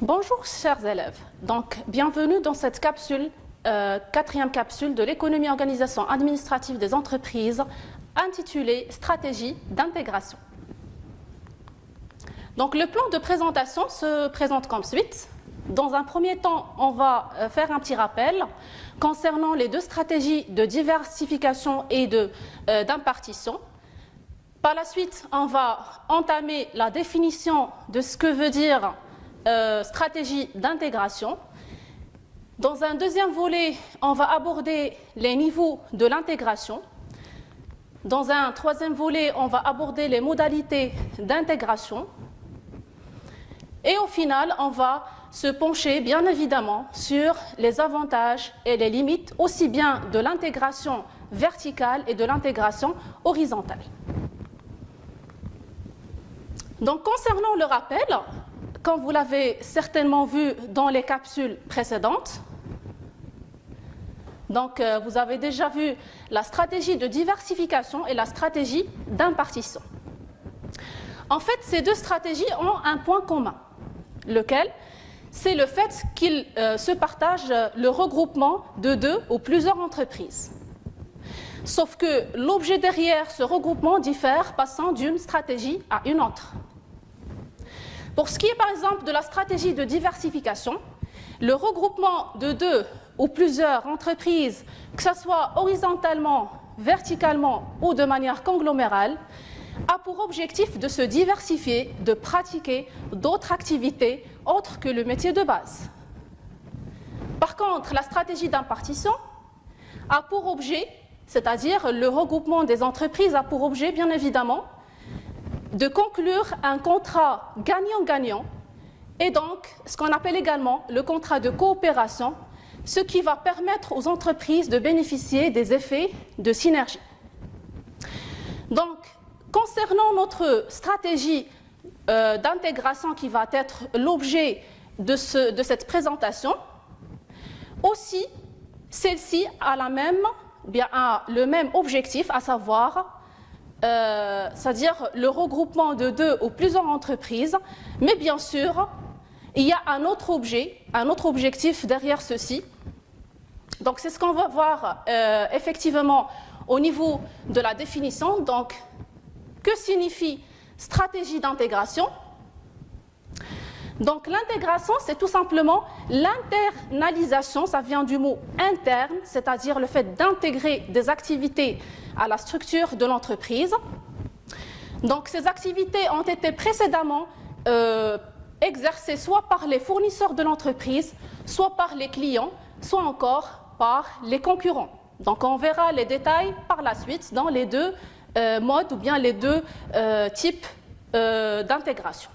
Bonjour chers élèves, donc bienvenue dans cette capsule, quatrième capsule de l'économie organisation administrative des entreprises intitulée Stratégie d'intégration. Donc le plan de présentation se présente comme suit. Dans un premier temps, on va faire un petit rappel concernant les deux stratégies de diversification et d'impartition. Par la suite, on va entamer la définition de ce que veut dire stratégie d'intégration. Dans un deuxième volet, on va aborder les niveaux de l'intégration. Dans un troisième volet, on va aborder les modalités d'intégration. Et au final, on va se pencher bien évidemment sur les avantages et les limites aussi bien de l'intégration verticale et de l'intégration horizontale. Donc concernant le rappel, comme vous l'avez certainement vu dans les capsules précédentes, donc vous avez déjà vu la stratégie de diversification et la stratégie d'impartition. En fait, ces deux stratégies ont un point commun, lequel c'est le fait qu'ils se partagent le regroupement de deux ou plusieurs entreprises. Sauf que l'objet derrière ce regroupement diffère passant d'une stratégie à une autre. Pour ce qui est par exemple de la stratégie de diversification, le regroupement de deux ou plusieurs entreprises, que ce soit horizontalement, verticalement ou de manière conglomérale, a pour objectif de se diversifier, de pratiquer d'autres activités autres que le métier de base. Par contre, la stratégie d'impartition a pour objet, c'est-à-dire le regroupement des entreprises a pour objet, bien évidemment, de conclure un contrat gagnant-gagnant et donc ce qu'on appelle également le contrat de coopération, ce qui va permettre aux entreprises de bénéficier des effets de synergie. Donc, concernant notre stratégie d'intégration qui va être l'objet de cette présentation, aussi celle-ci a le même objectif, à savoir c'est-à-dire le regroupement de deux ou plusieurs entreprises, mais bien sûr, il y a un autre objectif derrière ceci. Donc c'est ce qu'on va voir effectivement au niveau de la définition. Donc, que signifie stratégie d'intégration? Donc l'intégration, c'est tout simplement l'internalisation, ça vient du mot interne, c'est-à-dire le fait d'intégrer des activités à la structure de l'entreprise. Donc ces activités ont été précédemment exercées soit par les fournisseurs de l'entreprise, soit par les clients, soit encore par les concurrents. Donc on verra les détails par la suite dans les deux modes ou bien les deux types d'intégration.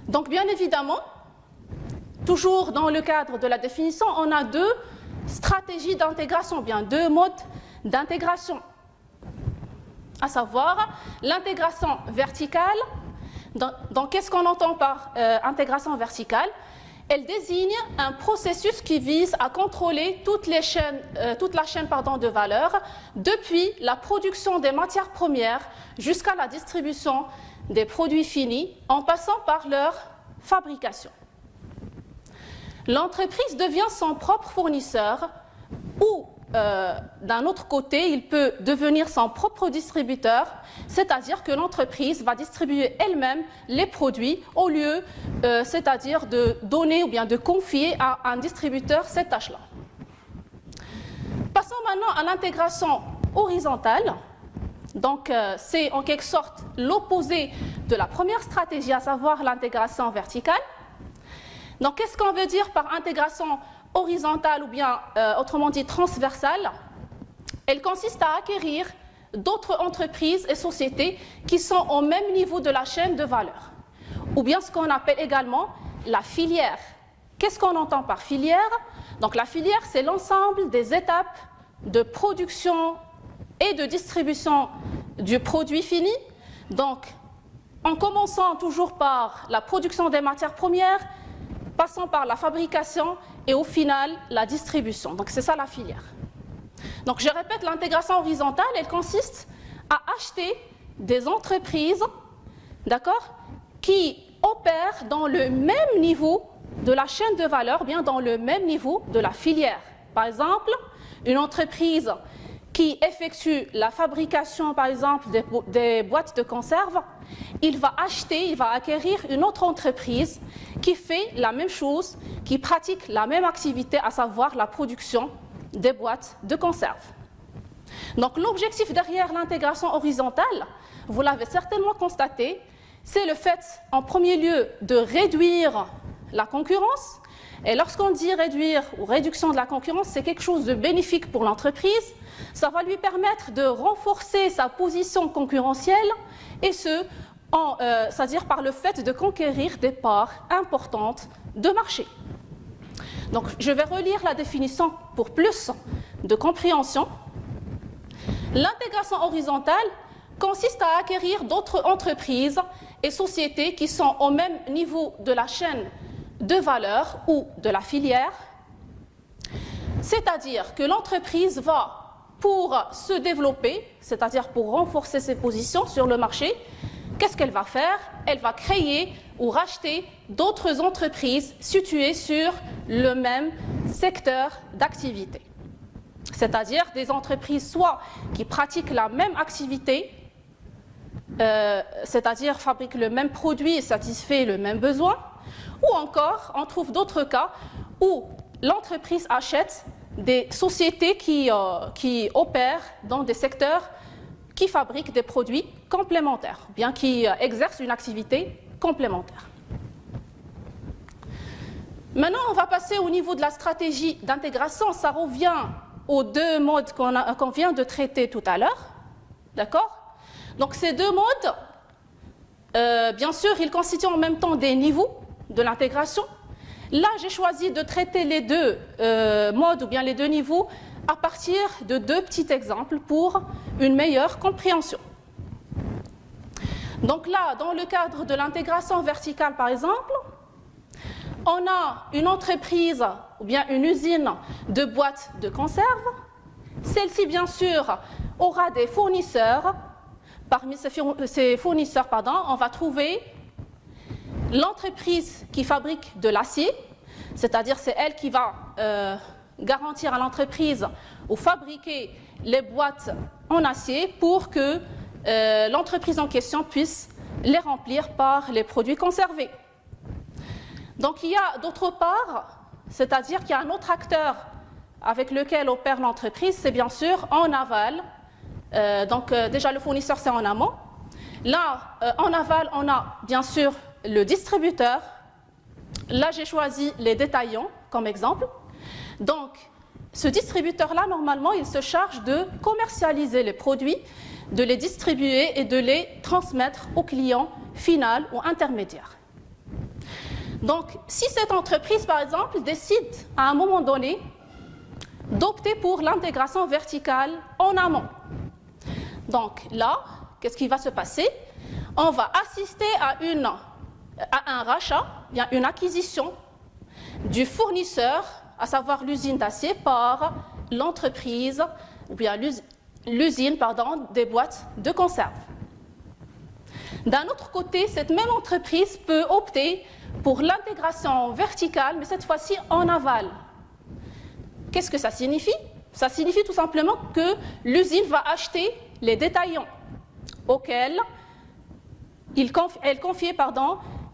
Donc bien évidemment, toujours dans le cadre de la définition, on a deux stratégies d'intégration, bien deux modes d'intégration, à savoir l'intégration verticale. Donc qu'est-ce qu'on entend par intégration verticale? Elle désigne un processus qui vise à contrôler toute la chaîne de valeur, depuis la production des matières premières jusqu'à la distribution des produits finis, en passant par leur fabrication. L'entreprise devient son propre fournisseur ou, d'un autre côté, il peut devenir son propre distributeur, c'est-à-dire que l'entreprise va distribuer elle-même les produits au lieu, c'est-à-dire de donner ou bien de confier à un distributeur cette tâche-là. Passons maintenant à l'intégration horizontale. Donc, c'est en quelque sorte l'opposé de la première stratégie, à savoir l'intégration verticale. Donc, qu'est-ce qu'on veut dire par intégration horizontale ou bien, autrement dit, transversale? Elle consiste à acquérir d'autres entreprises et sociétés qui sont au même niveau de la chaîne de valeur, ou bien ce qu'on appelle également la filière. Qu'est-ce qu'on entend par filière? Donc, la filière, c'est l'ensemble des étapes de production et de distribution du produit fini. Donc, en commençant toujours par la production des matières premières, passant par la fabrication et au final la distribution. Donc, c'est ça la filière. Donc, je répète, l'intégration horizontale, elle consiste à acheter des entreprises, d'accord, qui opèrent dans le même niveau de la chaîne de valeur, bien dans le même niveau de la filière. Par exemple, une entreprise qui effectue la fabrication, par exemple, des boîtes de conserve, il va acquérir une autre entreprise qui fait la même chose, qui pratique la même activité, à savoir la production des boîtes de conserve. Donc l'objectif derrière l'intégration horizontale, vous l'avez certainement constaté, c'est le fait, en premier lieu, de réduire la concurrence. Et lorsqu'on dit réduire ou réduction de la concurrence, c'est quelque chose de bénéfique pour l'entreprise. Ça va lui permettre de renforcer sa position concurrentielle, et c'est-à-dire par le fait de conquérir des parts importantes de marché. Donc, je vais relire la définition pour plus de compréhension. L'intégration horizontale consiste à acquérir d'autres entreprises et sociétés qui sont au même niveau de la chaîne de valeur ou de la filière, c'est-à-dire que l'entreprise va, pour se développer, c'est-à-dire pour renforcer ses positions sur le marché, qu'est-ce qu'elle va faire? Elle va créer ou racheter d'autres entreprises situées sur le même secteur d'activité. C'est-à-dire des entreprises soit qui pratiquent la même activité, c'est-à-dire fabriquent le même produit et satisfait le même besoin, ou encore on trouve d'autres cas où l'entreprise achète des sociétés qui opèrent dans des secteurs qui fabriquent des produits complémentaires, bien qui exercent une activité complémentaire. Maintenant, on va passer au niveau de la stratégie d'intégration. Ça revient aux deux modes qu'on vient de traiter tout à l'heure. D'accord? Donc ces deux modes, bien sûr, ils constituent en même temps des niveaux de l'intégration. Là, j'ai choisi de traiter les deux modes ou bien les deux niveaux à partir de deux petits exemples pour une meilleure compréhension. Donc là, dans le cadre de l'intégration verticale, par exemple, on a une entreprise ou bien une usine de boîtes de conserve. Celle-ci, bien sûr, aura des fournisseurs. Parmi ces fournisseurs, on va trouver l'entreprise qui fabrique de l'acier, c'est-à-dire c'est elle qui va garantir à l'entreprise ou fabriquer les boîtes en acier pour que l'entreprise en question puisse les remplir par les produits conservés. Donc il y a d'autre part, c'est-à-dire qu'il y a un autre acteur avec lequel opère l'entreprise, c'est bien sûr en aval. Déjà le fournisseur c'est en amont. Là, en aval, on a bien sûr le distributeur. Là, j'ai choisi les détaillants comme exemple. Donc, ce distributeur-là, normalement, il se charge de commercialiser les produits, de les distribuer et de les transmettre au client final ou intermédiaire. Donc, si cette entreprise, par exemple, décide à un moment donné d'opter pour l'intégration verticale en amont, donc là, qu'est-ce qui va se passer? On va assister à un rachat, bien une acquisition du fournisseur, à savoir l'usine d'acier, par l'entreprise, ou bien l'usine des boîtes de conserve. D'un autre côté, cette même entreprise peut opter pour l'intégration verticale, mais cette fois-ci en aval. Qu'est-ce que ça signifie? Ça signifie tout simplement que l'usine va acheter les détaillants auxquels elle confiait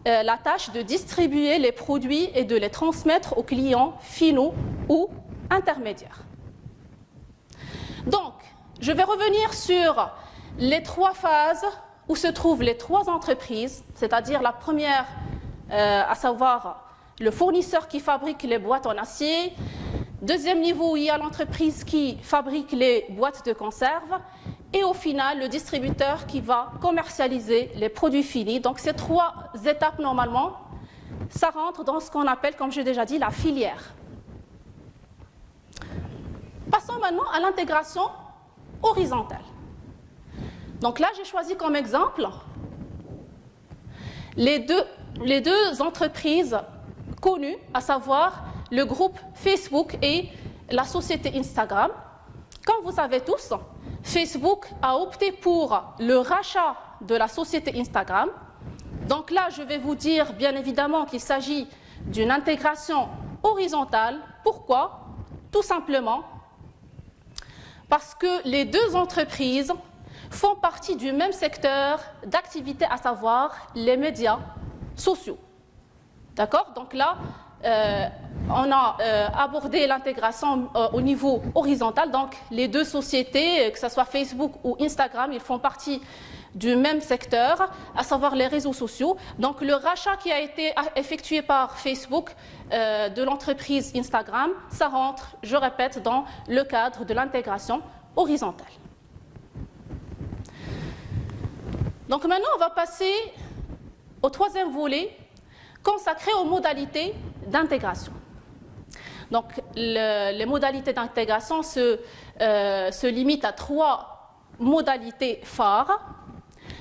la tâche de distribuer les produits et de les transmettre aux clients finaux ou intermédiaires. Donc, je vais revenir sur les trois phases où se trouvent les trois entreprises, c'est-à-dire la première, à savoir le fournisseur qui fabrique les boîtes en acier. Deuxième niveau, il y a l'entreprise qui fabrique les boîtes de conserve. Et au final, le distributeur qui va commercialiser les produits finis. Donc ces trois étapes, normalement, ça rentre dans ce qu'on appelle, comme j'ai déjà dit, la filière. Passons maintenant à l'intégration horizontale. Donc là, j'ai choisi comme exemple les deux entreprises connues, à savoir le groupe Facebook et la société Instagram. Comme vous savez tous, Facebook a opté pour le rachat de la société Instagram Donc là, je vais vous dire bien évidemment qu'il s'agit d'une intégration horizontale. Pourquoi? Tout simplement parce que les deux entreprises font partie du même secteur d'activité, à savoir les médias sociaux. D'accord? Donc là, on a abordé l'intégration au niveau horizontal. Donc les deux sociétés, que ce soit Facebook ou Instagram, ils font partie du même secteur, à savoir les réseaux sociaux. Donc le rachat qui a été effectué par Facebook de l'entreprise Instagram, ça rentre, je répète, dans le cadre de l'intégration horizontale. Donc maintenant, on va passer au troisième volet consacré aux modalités d'intégration. Donc les modalités d'intégration se limitent à trois modalités phares.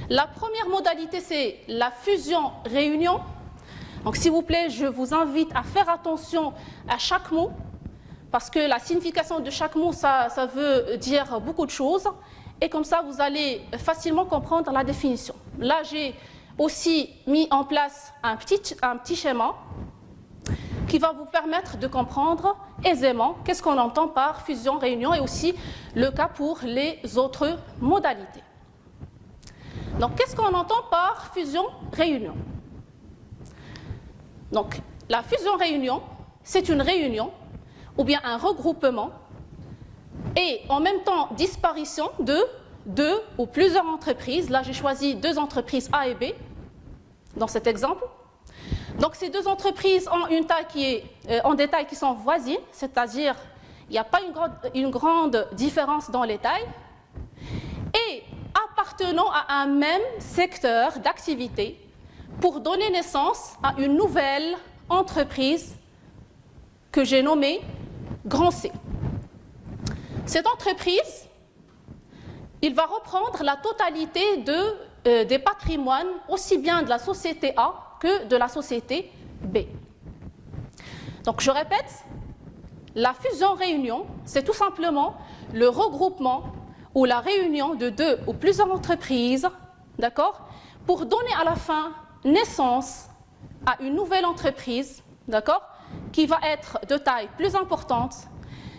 La première modalité, c'est la fusion-réunion. Donc, s'il vous plaît, je vous invite à faire attention à chaque mot, parce que la signification de chaque mot, ça veut dire beaucoup de choses, et comme ça, vous allez facilement comprendre la définition. Là, j'ai aussi mis en place un petit schéma qui va vous permettre de comprendre aisément qu'est-ce qu'on entend par fusion-réunion, et aussi le cas pour les autres modalités. Donc, qu'est-ce qu'on entend par fusion-réunion? Donc, la fusion-réunion, c'est une réunion ou bien un regroupement et en même temps disparition de deux ou plusieurs entreprises. Là, j'ai choisi deux entreprises A et B dans cet exemple. Donc, ces deux entreprises ont une taille qui est en détail qui sont voisines, c'est-à-dire il n'y a pas une grande différence dans les tailles. Et appartenant à un même secteur d'activité pour donner naissance à une nouvelle entreprise que j'ai nommée Grand C. Cette entreprise, il va reprendre la totalité des patrimoines, aussi bien de la société A que de la société B. Donc je répète, la fusion-réunion, c'est tout simplement le regroupement ou la réunion de deux ou plusieurs entreprises, d'accord, pour donner à la fin naissance à une nouvelle entreprise, d'accord, qui va être de taille plus importante,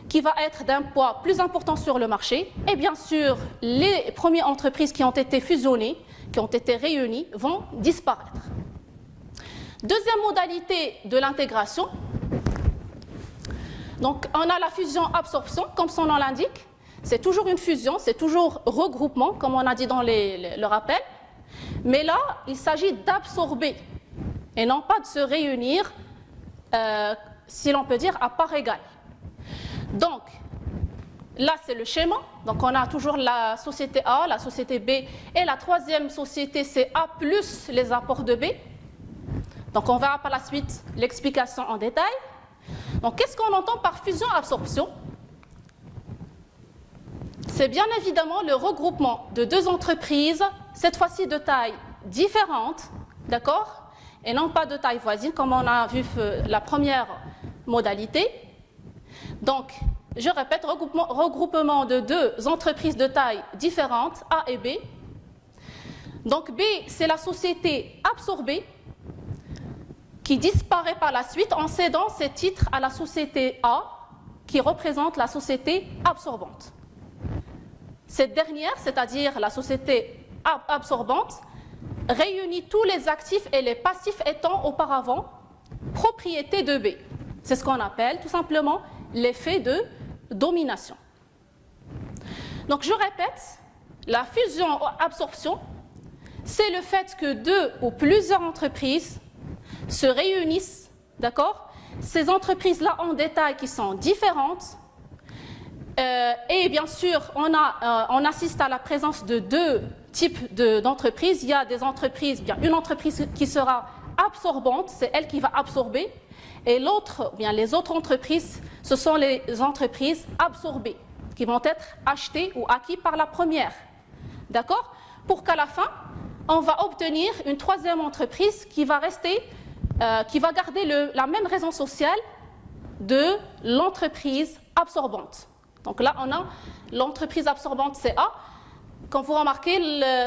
qui va être d'un poids plus important sur le marché, et bien sûr, les premières entreprises qui ont été fusionnées, qui ont été réunies, vont disparaître. Deuxième modalité de l'intégration, donc on a la fusion-absorption, comme son nom l'indique. C'est toujours une fusion, c'est toujours regroupement, comme on a dit dans le rappel. Mais là, il s'agit d'absorber et non pas de se réunir, si l'on peut dire, à part égale. Donc, là, c'est le schéma. Donc, on a toujours la société A, la société B, et la troisième société, c'est A plus les apports de B. Donc, on verra par la suite l'explication en détail. Donc, qu'est-ce qu'on entend par fusion-absorption? C'est bien évidemment le regroupement de deux entreprises, cette fois-ci de taille différente, d'accord, et non pas de taille voisine, comme on a vu la première modalité. Donc, je répète, regroupement de deux entreprises de taille différente, A et B. Donc, B, c'est la société absorbée qui disparaît par la suite en cédant ses titres à la société A, qui représente la société absorbante. Cette dernière, c'est-à-dire la société absorbante, réunit tous les actifs et les passifs étant auparavant propriété de B. C'est ce qu'on appelle tout simplement l'effet de domination. Donc je répète, la fusion-absorption, c'est le fait que deux ou plusieurs entreprises se réunissent, d'accord? Ces entreprises-là ont des tailles qui sont différentes. Et bien sûr, on assiste à la présence de deux types d'entreprises. Il y a des entreprises, bien une entreprise qui sera absorbante, c'est elle qui va absorber, et l'autre, bien les autres entreprises, ce sont les entreprises absorbées, qui vont être achetées ou acquises par la première. D'accord? Pour qu'à la fin, on va obtenir une troisième entreprise qui va rester, qui va garder la même raison sociale de l'entreprise absorbante. Donc là, on a l'entreprise absorbante, c'est A. Quand vous remarquez,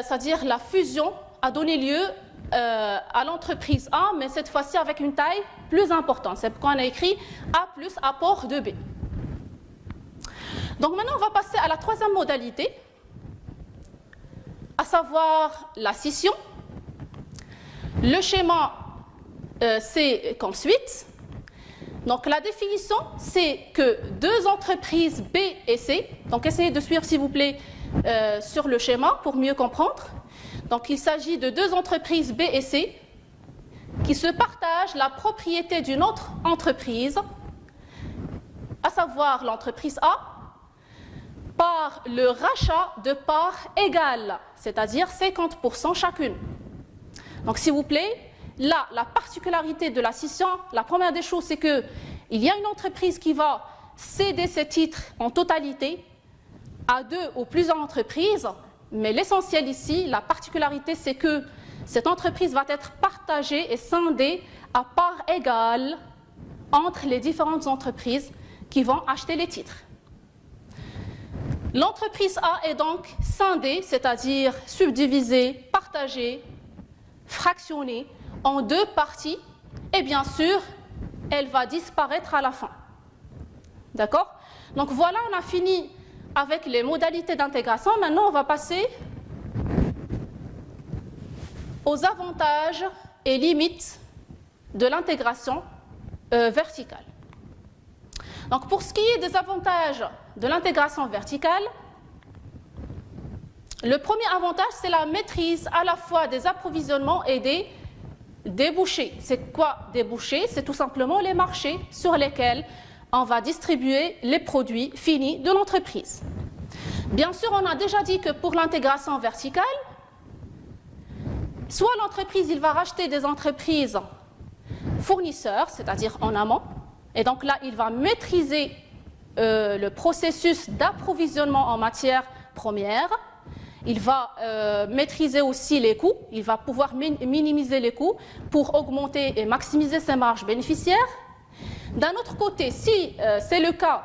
c'est-à-dire la fusion a donné lieu à l'entreprise A, mais cette fois-ci avec une taille plus importante. C'est pourquoi on a écrit A plus apport de B. Donc maintenant, on va passer à la troisième modalité, à savoir la scission. Le schéma, c'est comme suite. Donc la définition, c'est que deux entreprises B et C, donc essayez de suivre s'il vous plaît sur le schéma pour mieux comprendre. Donc il s'agit de deux entreprises B et C qui se partagent la propriété d'une autre entreprise, à savoir l'entreprise A, par le rachat de parts égales, c'est-à-dire 50% chacune. Donc s'il vous plaît, là, la particularité de la scission, la première des choses, c'est qu'il y a une entreprise qui va céder ses titres en totalité à deux ou plusieurs entreprises, mais l'essentiel ici, la particularité, c'est que cette entreprise va être partagée et scindée à parts égales entre les différentes entreprises qui vont acheter les titres. L'entreprise A est donc scindée, c'est-à-dire subdivisée, partagée, fractionnée en deux parties, et bien sûr, elle va disparaître à la fin. D'accord? Donc voilà, on a fini avec les modalités d'intégration. Maintenant, on va passer aux avantages et limites de l'intégration verticale. Donc pour ce qui est des avantages de l'intégration verticale, le premier avantage, c'est la maîtrise à la fois des approvisionnements et des débouchés. C'est quoi débouchés? C'est tout simplement les marchés sur lesquels on va distribuer les produits finis de l'entreprise. Bien sûr, on a déjà dit que pour l'intégration verticale, soit l'entreprise va racheter des entreprises fournisseurs, c'est-à-dire en amont, et donc là, il va maîtriser le processus d'approvisionnement en matières premières. Il va maîtriser aussi les coûts, il va pouvoir minimiser les coûts pour augmenter et maximiser ses marges bénéficiaires. D'un autre côté, si c'est le cas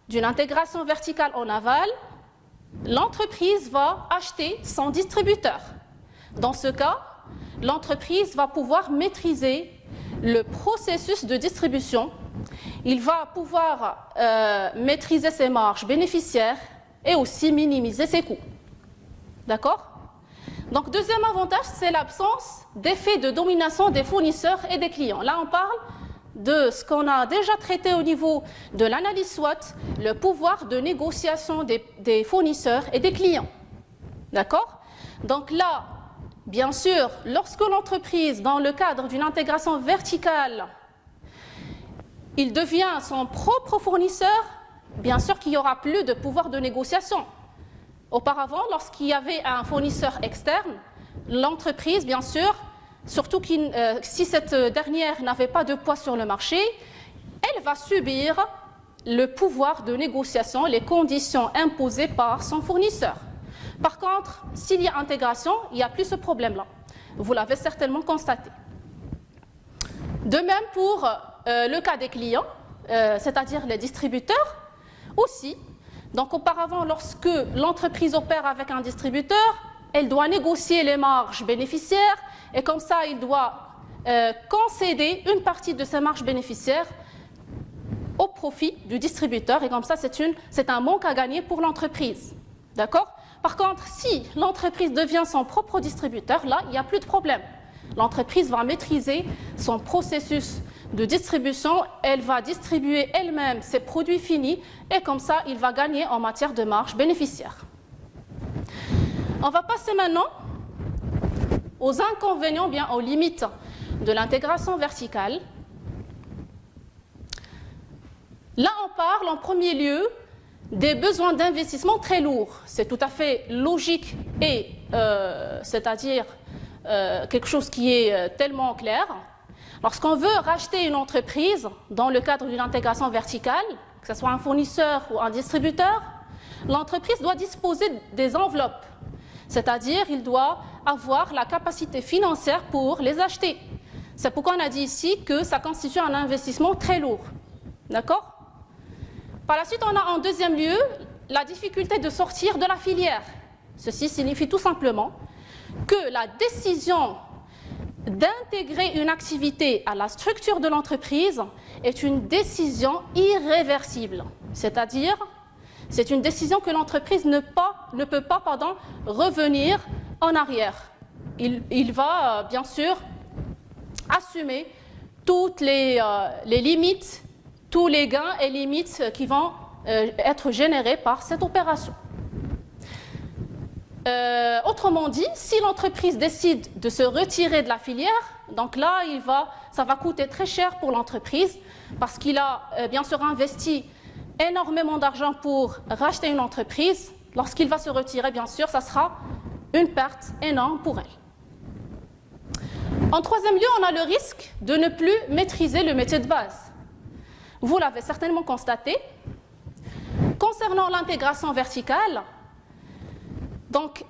d'une intégration verticale en aval, l'entreprise va acheter son distributeur. Dans ce cas, l'entreprise va pouvoir maîtriser le processus de distribution, il va pouvoir maîtriser ses marges bénéficiaires et aussi minimiser ses coûts. D'accord? Donc, deuxième avantage, c'est l'absence d'effet de domination des fournisseurs et des clients. Là, on parle de ce qu'on a déjà traité au niveau de l'analyse SWOT, le pouvoir de négociation des fournisseurs et des clients. D'accord? Donc là, bien sûr, lorsque l'entreprise, dans le cadre d'une intégration verticale, il devient son propre fournisseur, bien sûr qu'il n'y aura plus de pouvoir de négociation. Auparavant, lorsqu'il y avait un fournisseur externe, l'entreprise, bien sûr, surtout si cette dernière n'avait pas de poids sur le marché, elle va subir le pouvoir de négociation, les conditions imposées par son fournisseur. Par contre, s'il y a intégration, il n'y a plus ce problème-là. Vous l'avez certainement constaté. De même pour le cas des clients, c'est-à-dire les distributeurs aussi. Donc auparavant, lorsque l'entreprise opère avec un distributeur, elle doit négocier les marges bénéficiaires et comme ça, il doit concéder une partie de ses marges bénéficiaires au profit du distributeur et comme ça, c'est un manque à gagner pour l'entreprise. D'accord? Par contre, si l'entreprise devient son propre distributeur, là, il n'y a plus de problème. L'entreprise va maîtriser son processus de distribution, elle va distribuer elle-même ses produits finis et comme ça, il va gagner en matière de marge bénéficiaire. On va passer maintenant aux inconvénients, bien aux limites de l'intégration verticale. Là, on parle en premier lieu des besoins d'investissement très lourds. C'est tout à fait logique et c'est-à-dire quelque chose qui est tellement clair. Lorsqu'on veut racheter une entreprise dans le cadre d'une intégration verticale, que ce soit un fournisseur ou un distributeur, l'entreprise doit disposer des enveloppes, c'est-à-dire il doit avoir la capacité financière pour les acheter. C'est pourquoi on a dit ici que ça constitue un investissement très lourd. D'accord? Par la suite, on a en deuxième lieu la difficulté de sortir de la filière. Ceci signifie tout simplement que la décision d'intégrer une activité à la structure de l'entreprise est une décision irréversible. C'est-à-dire, c'est une décision que l'entreprise ne peut pas revenir en arrière. Il va bien sûr assumer toutes les limites, tous les gains et limites qui vont être générés par cette opération. Autrement dit, si l'entreprise décide de se retirer de la filière, donc là, ça va coûter très cher pour l'entreprise parce qu'il a bien sûr investi énormément d'argent pour racheter une entreprise. Lorsqu'il va se retirer, bien sûr, ça sera une perte énorme pour elle. En troisième lieu, on a le risque de ne plus maîtriser le métier de base. Vous l'avez certainement constaté. Concernant l'intégration verticale, donc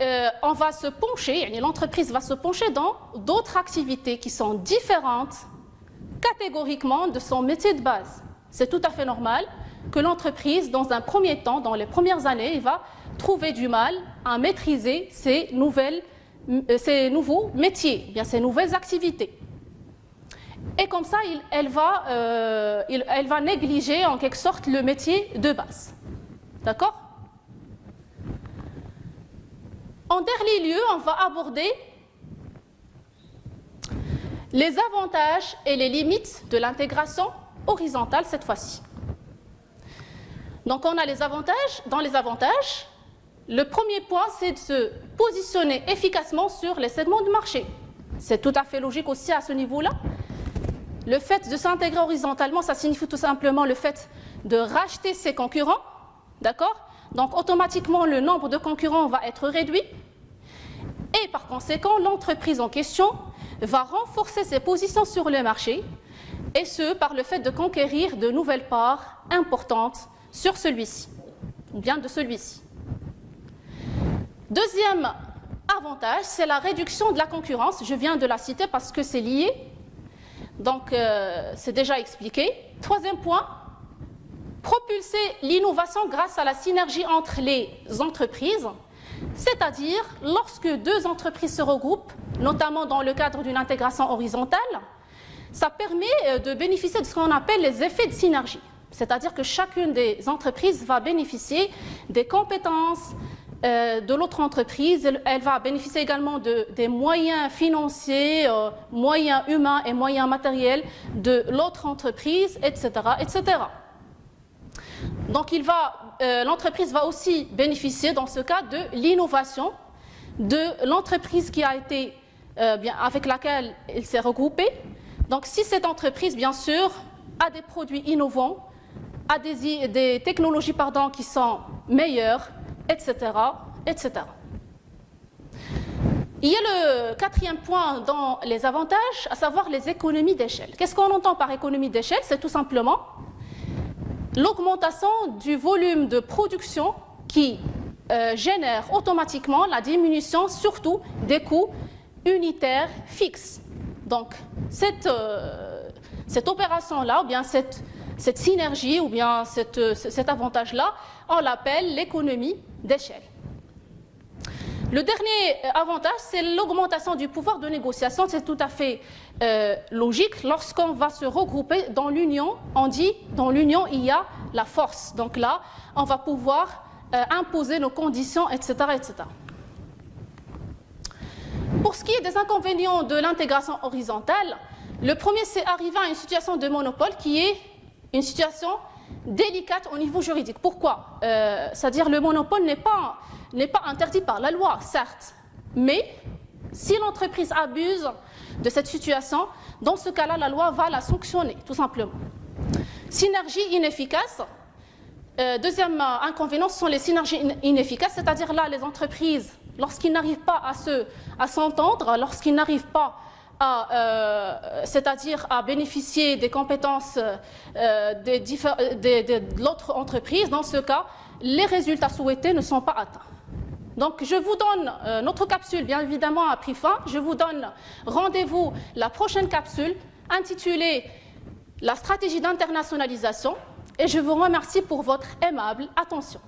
on va se pencher, l'entreprise va se pencher dans d'autres activités qui sont différentes catégoriquement de son métier de base. C'est tout à fait normal que l'entreprise, dans un premier temps, dans les premières années, il va trouver du mal à maîtriser ces nouveaux métiers, bien ces nouvelles activités. Et comme ça, elle va négliger en quelque sorte le métier de base. D'accord ? En dernier lieu, on va aborder les avantages et les limites de l'intégration horizontale cette fois-ci. Donc on a les avantages. Dans les avantages, le premier point, c'est de se positionner efficacement sur les segments du marché. C'est tout à fait logique aussi à ce niveau-là. Le fait de s'intégrer horizontalement, ça signifie tout simplement le fait de racheter ses concurrents, d'accord ? Donc automatiquement, le nombre de concurrents va être réduit. Et par conséquent, l'entreprise en question va renforcer ses positions sur le marché, et ce, par le fait de conquérir de nouvelles parts importantes sur celui-ci, ou bien de celui-ci. Deuxième avantage, c'est la réduction de la concurrence. Je viens de la citer parce que c'est lié, donc c'est déjà expliqué. Troisième point, propulser l'innovation grâce à la synergie entre les entreprises, c'est-à-dire lorsque deux entreprises se regroupent, notamment dans le cadre d'une intégration horizontale, ça permet de bénéficier de ce qu'on appelle les effets de synergie. C'est-à-dire que chacune des entreprises va bénéficier des compétences de l'autre entreprise. Elle va bénéficier également des moyens financiers, moyens humains et moyens matériels de l'autre entreprise, etc., etc. Donc l'entreprise va aussi bénéficier dans ce cas de l'innovation de l'entreprise qui a été, avec laquelle elle s'est regroupée. Donc si cette entreprise, bien sûr, a des produits innovants, a des technologies qui sont meilleures, etc., etc. Il y a le quatrième point dans les avantages, à savoir les économies d'échelle. Qu'est-ce qu'on entend par économie d'échelle? C'est tout simplement l'augmentation du volume de production qui génère automatiquement la diminution surtout des coûts unitaires fixes. Donc cette opération-là, ou bien cette synergie, ou bien cet avantage-là, on l'appelle l'économie d'échelle. Le dernier avantage, c'est l'augmentation du pouvoir de négociation. C'est tout à fait logique. Lorsqu'on va se regrouper dans l'union, on dit dans l'union, il y a la force. Donc là, on va pouvoir imposer nos conditions, etc., etc. Pour ce qui est des inconvénients de l'intégration horizontale, le premier, c'est arriver à une situation de monopole qui est une situation délicate au niveau juridique. Pourquoi? C'est-à-dire le monopole n'est pas interdit par la loi, certes, mais si l'entreprise abuse de cette situation, dans ce cas-là, la loi va la sanctionner, tout simplement. Synergie inefficace. Deuxième inconvénient, ce sont les synergies inefficaces, c'est-à-dire là, les entreprises, lorsqu'ils n'arrivent pas à s'entendre, lorsqu'ils n'arrivent pas c'est-à-dire à bénéficier des compétences de l'autre entreprise, dans ce cas, les résultats souhaités ne sont pas atteints. Donc, je vous donne, notre capsule, bien évidemment, a pris fin. Je vous donne rendez-vous la prochaine capsule intitulée « La stratégie d'internationalisation » et je vous remercie pour votre aimable attention.